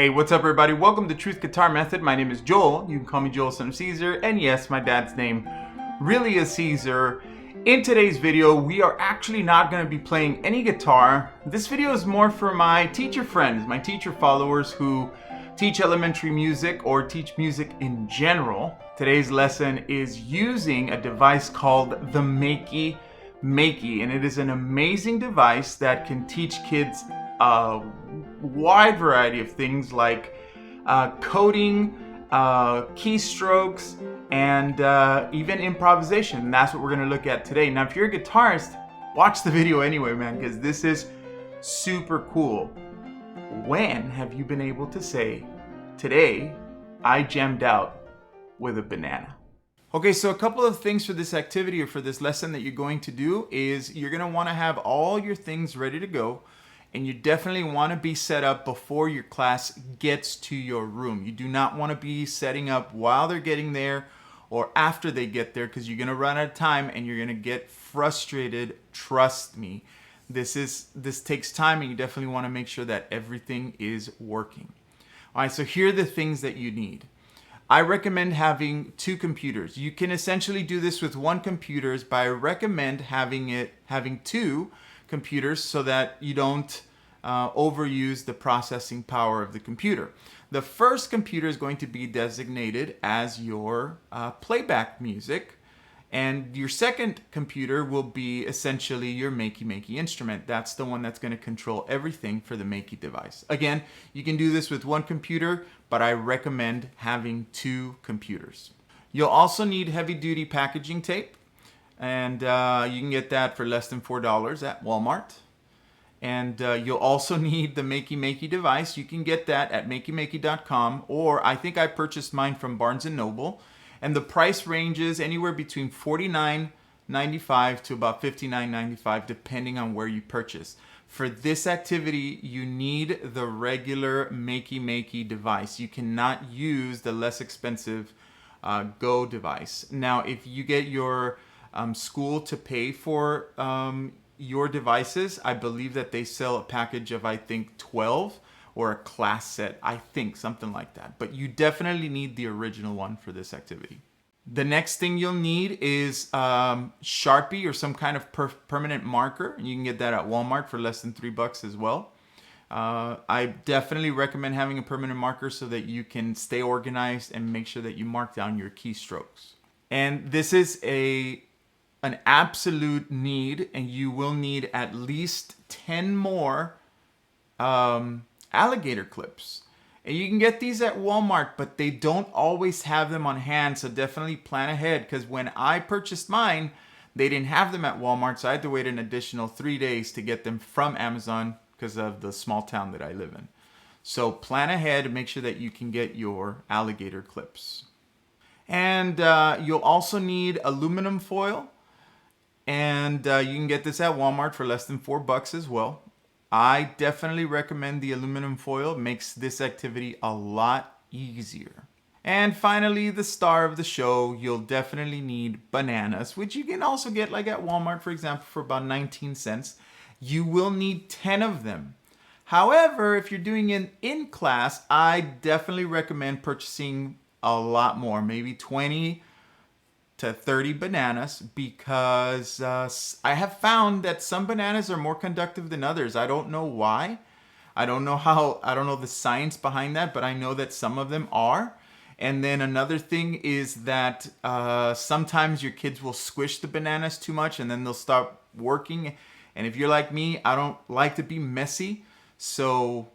Hey, what's up everybody? Welcome to Truth Guitar Method. My name is Joel. You can call me Joel Son of Caesar. And yes, my dad's name really is Caesar. In today's video, we are actually not going to be playing any guitar. This video is more for my teacher friends, my teacher followers who teach elementary music or teach music in general. Today's lesson is using a device called the Makey Makey, and it is an amazing device that can teach kids a wide variety of things like coding, keystrokes, and even improvisation. And that's what we're going to look at today. Now, if you're a guitarist, watch the video anyway, man, because this is super cool. When have you been able to say, today I jammed out with a banana? Okay, so a couple of things for this activity or for this lesson that you're going to do is you're going to want to have all your things ready to go. And you definitely want to be set up before your class gets to your room. You do not want to be setting up while they're getting there or after they get there, because you're going to run out of time and you're going to get frustrated. Trust me. This takes time, and you definitely want to make sure that everything is working. All right, so here are the things that you need. I recommend having two computers. You can essentially do this with one computer, but I recommend having two computers so that you don't overuse the processing power of the computer. The first computer is going to be designated as your playback music, and your second computer will be essentially your Makey Makey instrument. That's the one that's going to control everything for the Makey device. Again, you can do this with one computer, but I recommend having two computers. You'll also need heavy-duty packaging tape, and you can get that for less than $4 at Walmart. And you'll also need the Makey Makey device. You can get that at makeymakey.com, or I think I purchased mine from Barnes & Noble. And the price ranges anywhere between $49.95 to about $59.95, depending on where you purchase. For this activity, you need the regular Makey Makey device. You cannot use the less expensive Go device. Now, if you get your school to pay for your devices, I believe that they sell a package of, I think, 12 or a class set, I think, something like that. But you definitely need the original one for this activity. The next thing you'll need is Sharpie or some kind of permanent marker. You can get that at Walmart for less than $3 as well. I definitely recommend having a permanent marker so that you can stay organized and make sure that you mark down your keystrokes. And this is an absolute need, and you will need at least 10 more alligator clips. And you can get these at Walmart, but they don't always have them on hand, so definitely plan ahead, because when I purchased mine, they didn't have them at Walmart, so I had to wait an additional 3 days to get them from Amazon because of the small town that I live in. So plan ahead and make sure that you can get your alligator clips. And you'll also need aluminum foil, and you can get this at Walmart for less than $4 as well. I definitely recommend the aluminum foil. It makes this activity a lot easier. And finally, the star of the show, you'll definitely need bananas, which you can also get like at Walmart, for example, for about 19 cents. You will need 10 of them. However, if you're doing it in class, I definitely recommend purchasing a lot more, maybe 20 to 30 bananas, because I have found that some bananas are more conductive than others. I don't know why. I don't know the science behind that, but I know that some of them are. And then another thing is that sometimes your kids will squish the bananas too much and then they'll stop working. And if you're like me, I don't like to be messy. So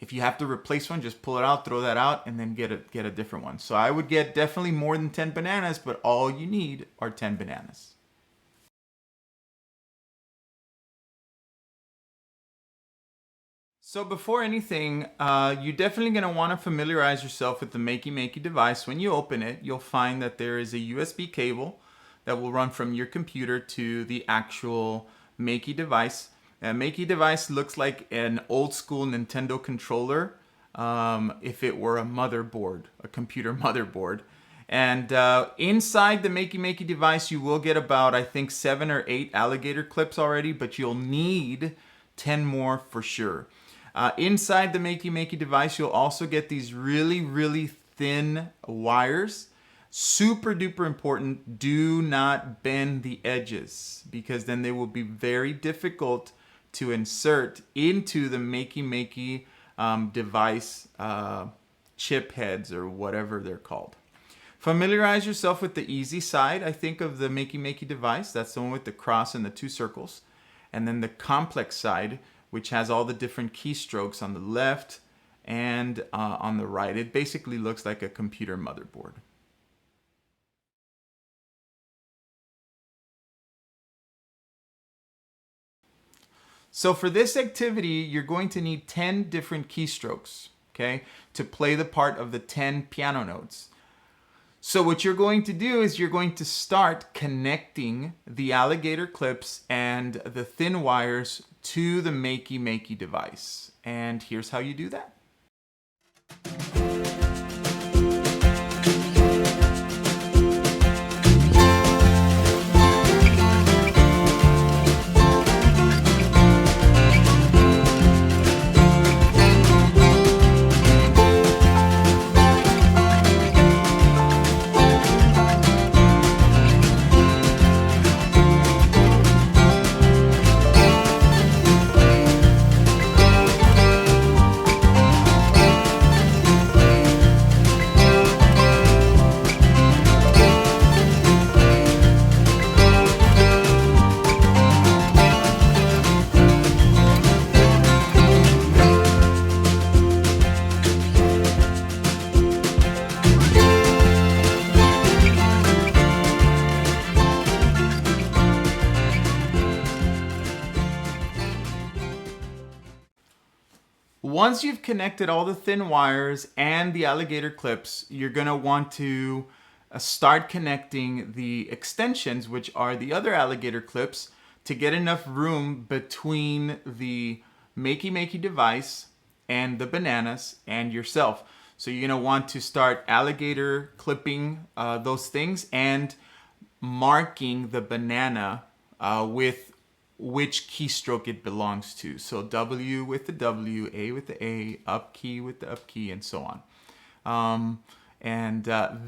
if you have to replace one, just pull it out, throw that out, and then get a different one. So I would get definitely more than 10 bananas, but all you need are 10 bananas. So before anything, you're definitely going to want to familiarize yourself with the Makey Makey device. When you open it, you'll find that there is a USB cable that will run from your computer to the actual Makey device. A Makey device looks like an old school Nintendo controller if it were a motherboard, a computer motherboard. And inside the Makey Makey device, you will get about, I think, 7 or 8 alligator clips already, but you'll need 10 more for sure. Inside the Makey Makey device, you'll also get these really, really thin wires. Super duper important, do not bend the edges because then they will be very difficult to insert into the Makey Makey device chip heads or whatever they're called. Familiarize yourself with the easy side, I think, of the Makey Makey device. That's the one with the cross and the two circles. And then the complex side, which has all the different keystrokes on the left and on the right. It basically looks like a computer motherboard. So for this activity, you're going to need 10 different keystrokes, okay, to play the part of the 10 piano notes. So what you're going to do is you're going to start connecting the alligator clips and the thin wires to the Makey Makey device. And here's how you do that. Once you've connected all the thin wires and the alligator clips, you're going to want to start connecting the extensions, which are the other alligator clips, to get enough room between the Makey Makey device and the bananas and yourself. So you're going to want to start alligator clipping those things and marking the banana with which keystroke it belongs to. So W with the W, A with the A, up key with the up key, and so on.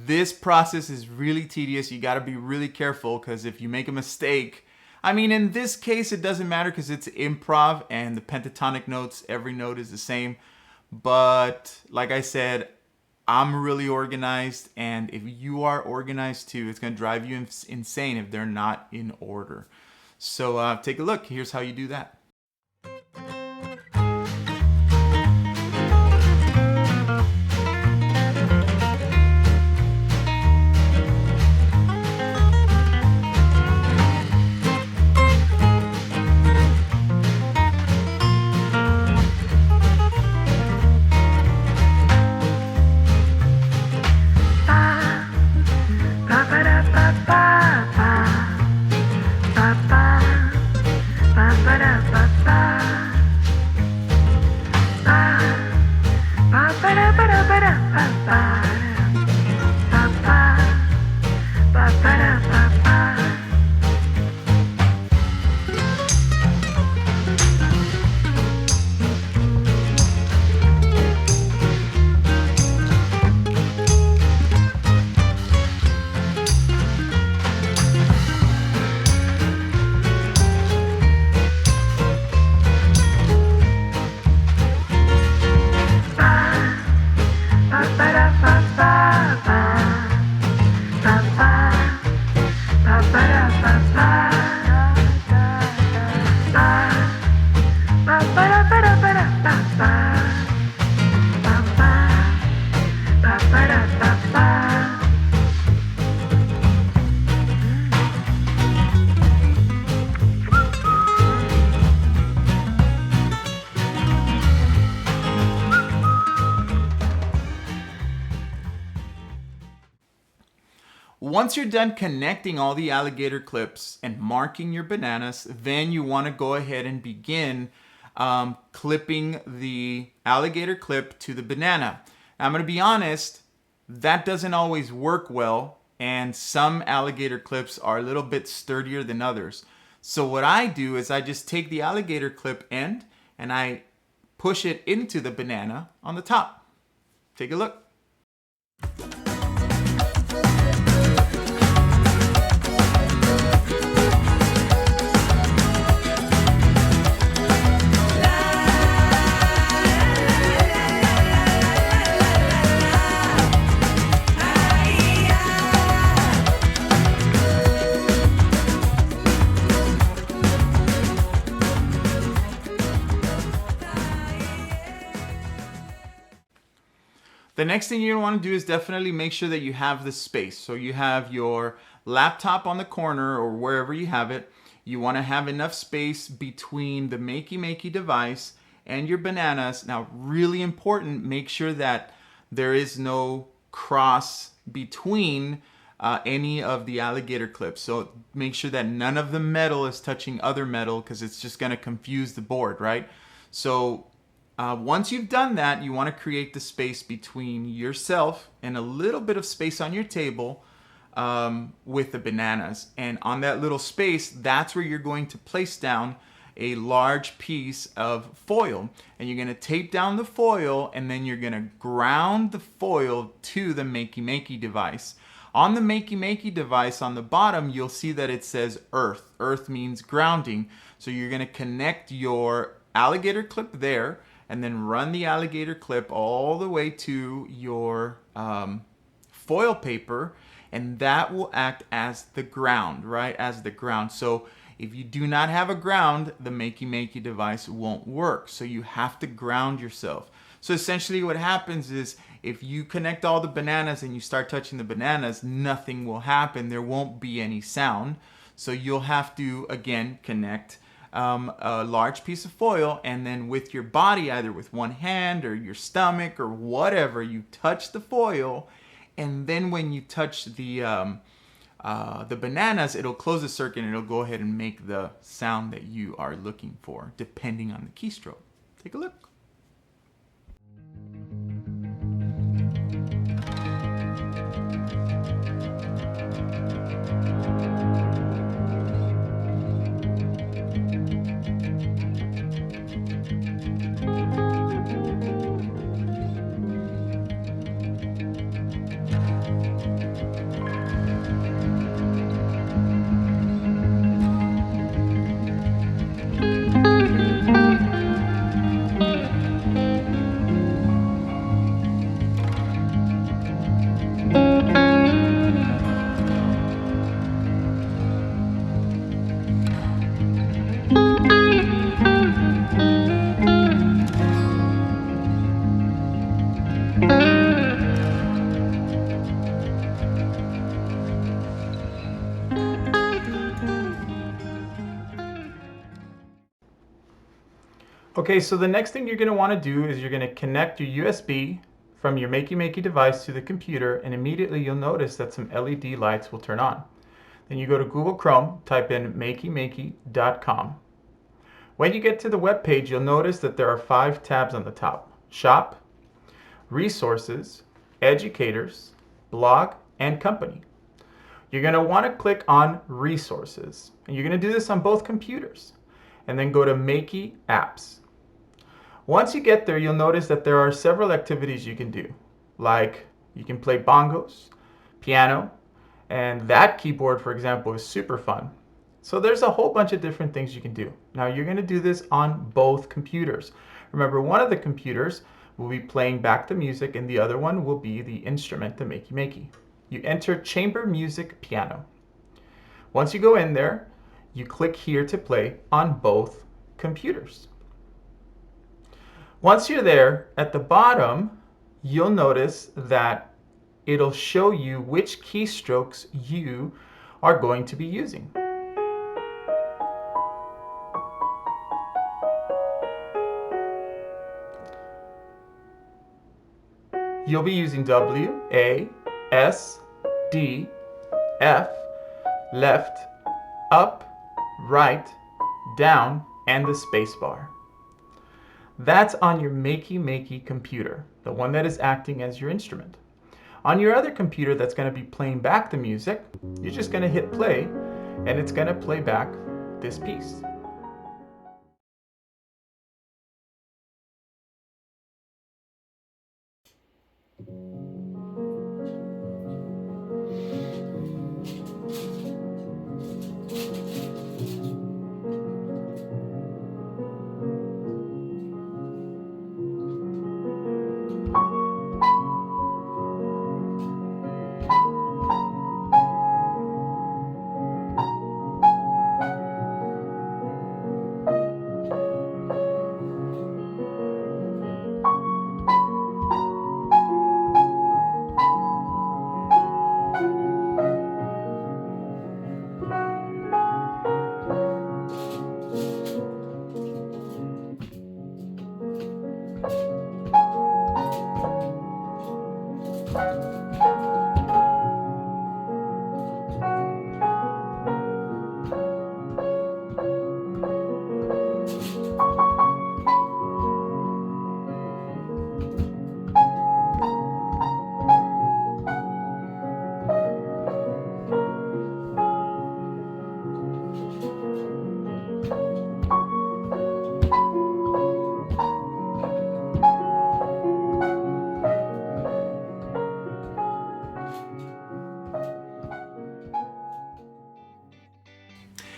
This process is really tedious. You got to be really careful because if you make a mistake, I mean, in this case, it doesn't matter because it's improv and the pentatonic notes, every note is the same. But like I said, I'm really organized, and if you are organized too, it's going to drive you insane if they're not in order. So take a look. Here's how you do that. Once you're done connecting all the alligator clips and marking your bananas, then you want to go ahead and begin clipping the alligator clip to the banana. Now, I'm going to be honest, that doesn't always work well, and some alligator clips are a little bit sturdier than others. So what I do is I just take the alligator clip end and I push it into the banana on the top. Take a look. The next thing you want to do is definitely make sure that you have the space. So you have your laptop on the corner or wherever you have it. You want to have enough space between the Makey Makey device and your bananas. Now, really important, make sure that there is no cross between any of the alligator clips. So make sure that none of the metal is touching other metal, because it's just going to confuse the board, right? So once you've done that, you want to create the space between yourself and a little bit of space on your table with the bananas. And on that little space, that's where you're going to place down a large piece of foil. And you're going to tape down the foil, and then you're going to ground the foil to the Makey Makey device. On the Makey Makey device, on the bottom, you'll see that it says earth. Earth means grounding. So you're going to connect your alligator clip there, and then run the alligator clip all the way to your foil paper, and that will act as the ground, right? As the ground. So if you do not have a ground, the Makey Makey device won't work. So you have to ground yourself. So essentially what happens is, if you connect all the bananas and you start touching the bananas, nothing will happen. There won't be any sound. So you'll have to, again, connect a large piece of foil, and then with your body, either with one hand or your stomach or whatever, you touch the foil, and then when you touch the bananas, it'll close the circuit and it'll go ahead and make the sound that you are looking for, depending on the keystroke. Take a look. Okay, so the next thing you're going to want to do is you're going to connect your USB from your Makey Makey device to the computer, and immediately you'll notice that some LED lights will turn on. Then you go to Google Chrome, type in makeymakey.com. When you get to the web page, you'll notice that there are 5 tabs on the top: Shop, Resources, Educators, Blog, and Company. You're going to want to click on Resources, and you're going to do this on both computers, and then go to Makey Apps. Once you get there, you'll notice that there are several activities you can do, like you can play bongos, piano, and that keyboard, for example, is super fun. So there's a whole bunch of different things you can do. Now you're going to do this on both computers. Remember, one of the computers will be playing back the music, and the other one will be the instrument, the Makey Makey. You enter Chamber Music Piano. Once you go in there, you click here to play on both computers. Once you're there, at the bottom, you'll notice that it'll show you which keystrokes you are going to be using. You'll be using W, A, S, D, F, left, up, right, down, and the space bar. That's on your Makey Makey computer, the one that is acting as your instrument. On your other computer that's going to be playing back the music, you're just going to hit play, and it's going to play back this piece.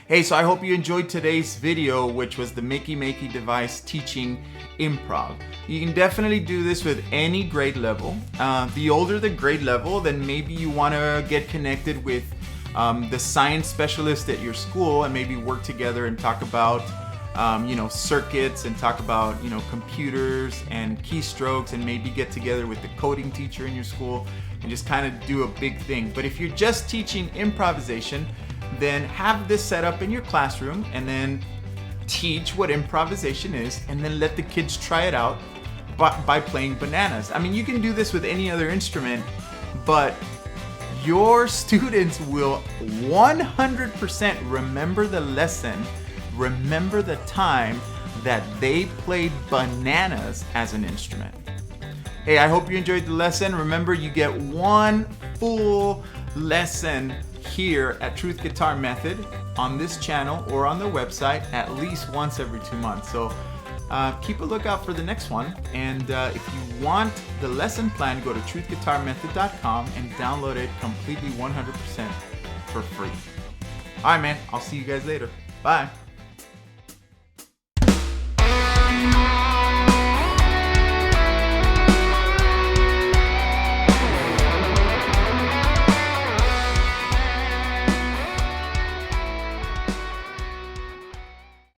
Hey, so I hope you enjoyed today's video, which was the Makey Makey device teaching improv. You can definitely do this with any grade level. The older the grade level, then maybe you want to get connected with the science specialist at your school and maybe work together and talk about circuits and talk about, computers and keystrokes, and maybe get together with the coding teacher in your school and just kind of do a big thing. But if you're just teaching improvisation, then have this set up in your classroom and then teach what improvisation is, and then let the kids try it out by playing bananas. I mean, you can do this with any other instrument, but your students will 100% remember the lesson, remember the time that they played bananas as an instrument. Hey, I hope you enjoyed the lesson. Remember, you get one full lesson here at Truth Guitar Method on this channel or on the website at least once every 2 months. So keep a lookout for the next one. And if you want the lesson plan, go to truthguitarmethod.com and download it completely 100% for free. All right, man. I'll see you guys later. Bye.